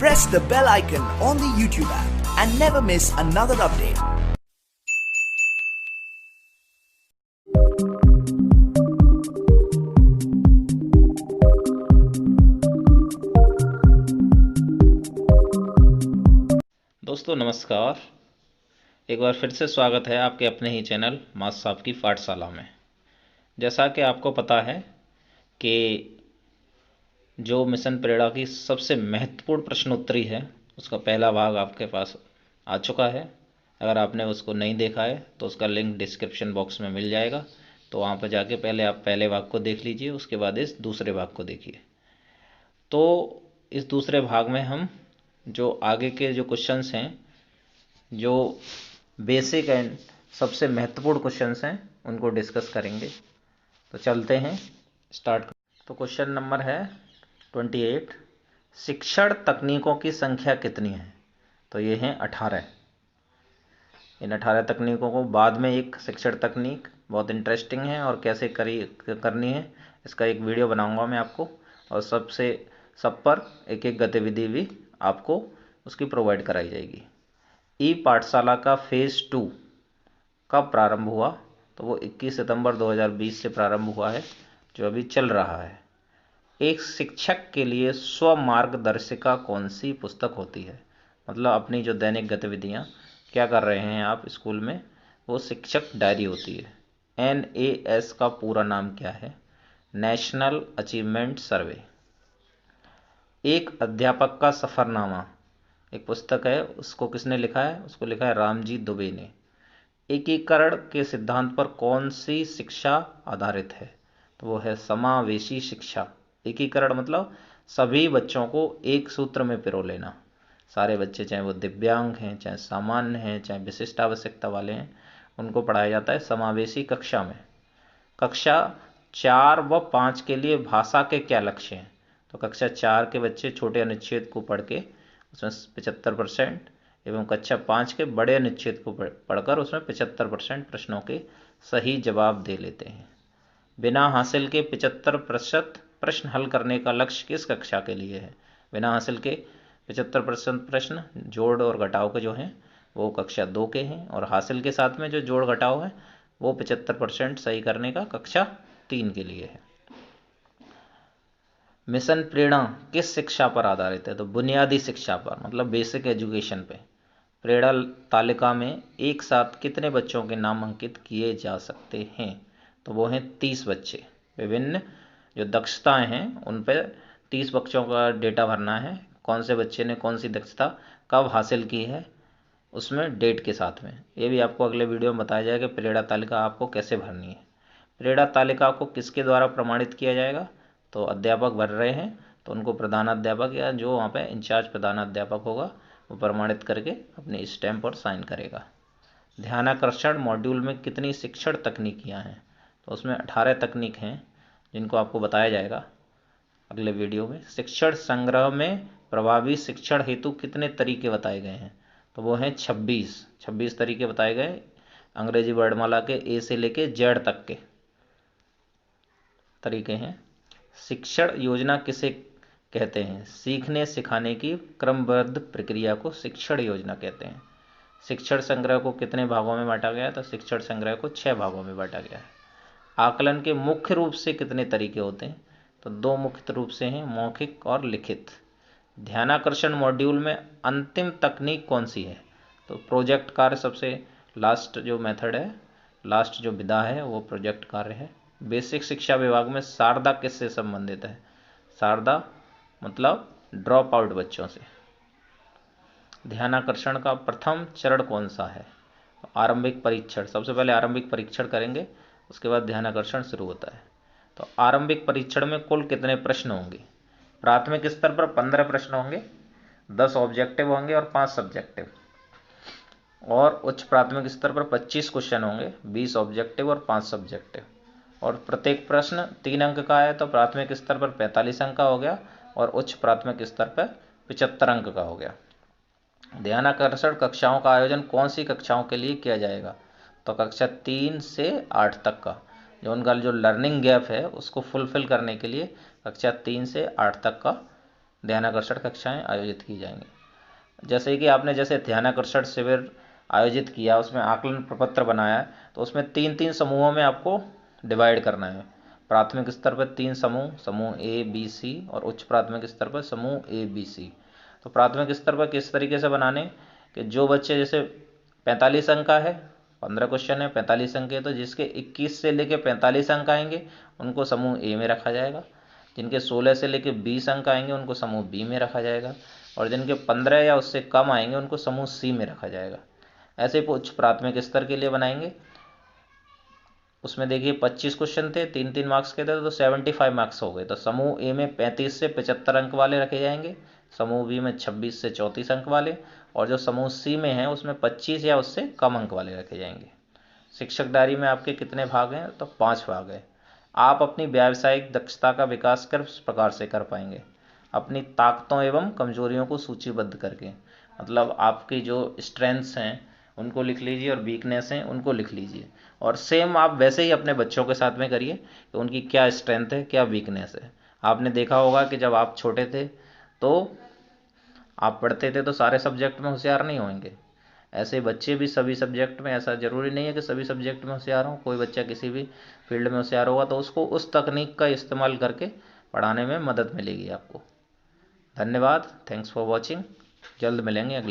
Press the bell icon on the YouTube app and never miss another update. दोस्तों नमस्कार। एक बार फिर से स्वागत है आपके अपने ही चैनल मास साहब की पाठशाला में। जैसा कि आपको पता है कि जो मिशन प्रेरणा की सबसे महत्वपूर्ण प्रश्नोत्तरी है उसका पहला भाग आपके पास आ चुका है। अगर आपने उसको नहीं देखा है तो उसका लिंक डिस्क्रिप्शन बॉक्स में मिल जाएगा, तो वहाँ पर जाके पहले आप पहले भाग को देख लीजिए, उसके बाद इस दूसरे भाग को देखिए। तो इस दूसरे भाग में हम जो आगे के जो क्वेश्चंस हैं, जो बेसिक एंड सबसे महत्वपूर्ण क्वेश्चंस हैं, उनको डिस्कस करेंगे। तो चलते हैं, स्टार्ट। तो क्वेश्चन नंबर है 28, शिक्षण तकनीकों की संख्या कितनी है? तो ये हैं 18। इन 18 तकनीकों को बाद में एक शिक्षण तकनीक बहुत इंटरेस्टिंग है और कैसे करनी है इसका एक वीडियो बनाऊंगा मैं आपको, और सब पर एक एक गतिविधि भी आपको उसकी प्रोवाइड कराई जाएगी। ई पाठशाला का फेज़ 2 कब प्रारंभ हुआ? तो वो 21 सितंबर 2020 से प्रारंभ हुआ है, जो अभी चल रहा है। एक शिक्षक के लिए स्व मार्गदर्शिका कौन सी पुस्तक होती है? मतलब अपनी जो दैनिक गतिविधियाँ क्या कर रहे हैं आप स्कूल में, वो शिक्षक डायरी होती है। NAS का पूरा नाम क्या है? नेशनल अचीवमेंट सर्वे। एक अध्यापक का सफ़रनामा एक पुस्तक है, उसको किसने लिखा है? उसको लिखा है रामजी दुबे ने। एकीकरण के सिद्धांत पर कौन सी शिक्षा आधारित है? तो वो है समावेशी शिक्षा। एकीकरण मतलब सभी बच्चों को एक सूत्र में पिरो लेना। सारे बच्चे, चाहे वो दिव्यांग हैं, चाहे सामान्य हैं, चाहे विशिष्ट आवश्यकता वाले हैं, उनको पढ़ाया जाता है समावेशी कक्षा में। कक्षा 4 व 5 के लिए भाषा के क्या लक्ष्य हैं? तो कक्षा 4 के बच्चे छोटे अनुच्छेद को पढ़ के उसमें 75% एवं कक्षा 5 के बड़े अनुच्छेद को पढ़कर उसमें 75% प्रश्नों के सही जवाब दे लेते हैं। बिना हासिल के 75% प्रश्न हल करने का लक्ष्य किस कक्षा के लिए है? बिना हासिल के 75% प्रश्न जोड़ और घटाव के जो हैं वो कक्षा 2 के हैं, और हासिल के साथ में जो जोड़ घटाव है वो 75% सही करने का कक्षा 3 के लिए है। मिशन प्रेरणा किस शिक्षा पर आधारित है? तो बुनियादी शिक्षा पर, मतलब बेसिक एजुकेशन पे। प्रेरणा तालिका में एक साथ कितने बच्चों के नाम अंकित किए जा सकते हैं? तो वो हैं 30 बच्चे। विभिन्न जो दक्षताएं हैं उन पर 30 बच्चों का डेटा भरना है। कौन से बच्चे ने कौन सी दक्षता कब हासिल की है, उसमें डेट के साथ में। ये भी आपको अगले वीडियो में बताया जाएगा कि प्रेरणा तालिका आपको कैसे भरनी है। प्रेरणा तालिका को किसके द्वारा प्रमाणित किया जाएगा? तो अध्यापक भर रहे हैं तो उनको प्रधानाध्यापक या जो वहाँ पे इंचार्ज प्रधानाध्यापक होगा वो प्रमाणित करके अपने स्टैम्प पर साइन करेगा। ध्यानाकर्षण मॉड्यूल में कितनी शिक्षण तकनीकियाँ हैं? तो उसमें 18 तकनीक हैं जिनको आपको बताया जाएगा अगले वीडियो में। शिक्षण संग्रह में प्रभावी शिक्षण हेतु कितने तरीके बताए गए हैं? तो वो हैं 26 तरीके बताए गए, अंग्रेजी वर्णमाला के A से लेके Z तक के तरीके हैं। शिक्षण योजना किसे कहते हैं? सीखने सिखाने की क्रमबद्ध प्रक्रिया को शिक्षण योजना कहते हैं। शिक्षण संग्रह को कितने भागों में बांटा गया है? तो शिक्षण संग्रह को 6 भागों में बांटा गया है। आकलन के मुख्य रूप से कितने तरीके होते हैं? तो 2 मुख्य रूप से हैं, मौखिक और लिखित। ध्यानाकर्षण मॉड्यूल में अंतिम तकनीक कौन सी है? तो प्रोजेक्ट कार्य सबसे लास्ट जो मेथड है, लास्ट जो विधा है वो प्रोजेक्ट कार्य है। बेसिक शिक्षा विभाग में शारदा किससे संबंधित है? शारदा मतलब ड्रॉप आउट बच्चों से। ध्यानाकर्षण का प्रथम चरण कौन सा है? आरंभिक परीक्षण। सबसे पहले आरंभिक परीक्षण करेंगे, उसके बाद ध्यानाकर्षण शुरू होता है। तो आरंभिक परीक्षण में कुल कितने प्रश्न होंगे? प्राथमिक स्तर पर 15 प्रश्न होंगे, 10 ऑब्जेक्टिव होंगे और 5 सब्जेक्टिव। और उच्च प्राथमिक स्तर पर 25 क्वेश्चन होंगे, 20 ऑब्जेक्टिव और 5 सब्जेक्टिव। और प्रत्येक प्रश्न 3 अंक का है, तो प्राथमिक स्तर पर 45 अंक का हो गया और उच्च प्राथमिक स्तर पर 75 अंक का हो गया। ध्यानाकर्षण कक्षाओं का आयोजन कौन सी कक्षाओं के लिए किया जाएगा? तो कक्षा 3 से 8 तक का, जो उनका जो लर्निंग गैप है उसको फुलफिल करने के लिए कक्षा 3 से 8 तक का ध्यानाकर्षण कक्षाएं आयोजित की जाएंगी। जैसे कि आपने जैसे ध्यानाकर्षण शिविर आयोजित किया, उसमें आकलन प्रपत्र बनाया, तो उसमें 3-3 समूहों में आपको डिवाइड करना है। प्राथमिक स्तर पर 3 समूह, समूह ए बी सी, और उच्च प्राथमिक स्तर पर समूह ए बी सी। तो प्राथमिक स्तर पर किस तरीके से बनाने कि जो बच्चे जैसे 45 अंक का है, 15 क्वेश्चन है, 45 अंक के, तो जिसके 21 से लेके 45 अंक आएंगे उनको समूह ए में रखा जाएगा। जिनके 16 से लेके 20 अंक आएंगे उनको समूह बी में रखा जाएगा, और जिनके 15 या उससे कम आएंगे उनको समूह सी में रखा जाएगा। ऐसे ही उच्च प्राथमिक स्तर के लिए बनाएंगे। उसमें देखिए 25 क्वेश्चन थे, 3-3 मार्क्स के थे, तो 75 मार्क्स हो गए। तो समूह ए में 35 से 75 अंक वाले रखे जाएंगे, समूह बी में 26 से 34 अंक वाले, और जो समूह सी में है उसमें 25 या उससे कम अंक वाले रखे जाएंगे। शिक्षक डायरी में आपके कितने भाग हैं? तो 5 भाग हैं। आप अपनी व्यावसायिक दक्षता का विकास किस प्रकार से कर पाएंगे? अपनी ताकतों एवं कमजोरियों को सूचीबद्ध करके, मतलब आपकी जो स्ट्रेंथ्स हैं उनको लिख लीजिए और वीकनेस हैं उनको लिख लीजिए, और सेम आप वैसे ही अपने बच्चों के साथ में करिए कि उनकी क्या स्ट्रेंथ है, क्या वीकनेस है। आपने देखा होगा कि जब आप छोटे थे तो आप पढ़ते थे तो सारे सब्जेक्ट में होशियार नहीं होंगे। ऐसे बच्चे भी सभी सब्जेक्ट में, ऐसा ज़रूरी नहीं है कि सभी सब्जेक्ट में होशियार हों। कोई बच्चा किसी भी फील्ड में होशियार होगा तो उसको उस तकनीक का इस्तेमाल करके पढ़ाने में मदद मिलेगी आपको। धन्यवाद, थैंक्स फॉर वॉचिंग। जल्द मिलेंगे अगले